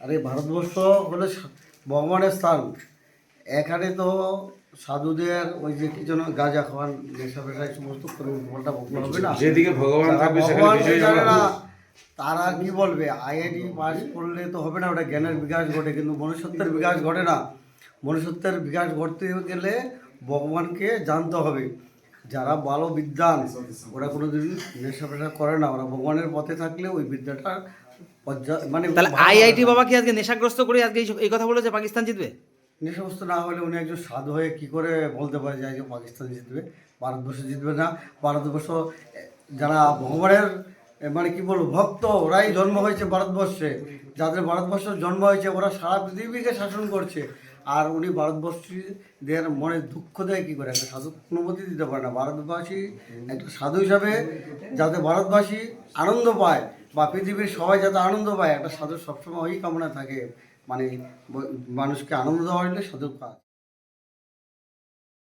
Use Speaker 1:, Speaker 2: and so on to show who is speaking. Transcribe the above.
Speaker 1: আরে ভারতবর্ষ হলো ভগবানের স্থান। এখানে তো সাধুদের ওই যে কি যেন গাঁজা খাওয়ান নেশা ফেশা এই সমস্ত করে উল্টোপাল্টা বকলে হবে না।
Speaker 2: যেদিকে ভগবান
Speaker 1: যারা
Speaker 2: থাকবে সেখানে
Speaker 1: ভগবানকে
Speaker 2: বিষয়
Speaker 1: জানে
Speaker 2: আমরা
Speaker 1: না
Speaker 2: ভুল।
Speaker 1: তারা কি বলবে? আইআইটি পাস করলে তো হবে না, ওটা জ্ঞানের বিকাশ ঘটে, কিন্তু মনুষ্যত্বের বিকাশ ঘটে না। মনুষ্যত্বের বিকাশ ঘটতে গেলে ভগবানকে জানতে হবে। যারা ভালো বিদ্বান ওরা কোনোদিন নেশা ফেশা করে না, ওরা ভগবানের পথে থাকলে ওই বিদ্যাটা মানে
Speaker 3: তাহলে
Speaker 1: ভালো
Speaker 3: আইআইটি
Speaker 1: হবে।
Speaker 3: বাবা কি আজকে নেশাগ্রস্ত করে আজকে এই কথা বলেছে পাকিস্তান জিতবে?
Speaker 1: নেশাগ্রস্ত না হলে উনি একজন সাধু হয়ে কি করে বলতে পারে যে আজকে পাকিস্তান জিতবে, ভারতবর্ষ জিতবে না? ভারতবর্ষ যারা ভগবানের মানে কি বলবো ভক্ত, ওরাই জন্ম হয়েছে ভারতবর্ষে। যাদের ভারতবর্ষের জন্ম হয়েছে ওরা সারা পৃথিবীকে শাসন করছে। আর উনি ভারতবর্ষীদের মনে দুঃখ দেয় কী করে? একটা সাধু অনুমতি দিতে পারে না। ভারতবাসী একটা সাধু হিসাবে যাতে ভারতবাসী আনন্দ পায় বা পৃথিবীর সবাই যাতে আনন্দ পায়, একটা সাধুর সবসময় ওই কামনা থাকে। মানে মানুষকে আনন্দ দেওয়া হলে সাধুর কাজ।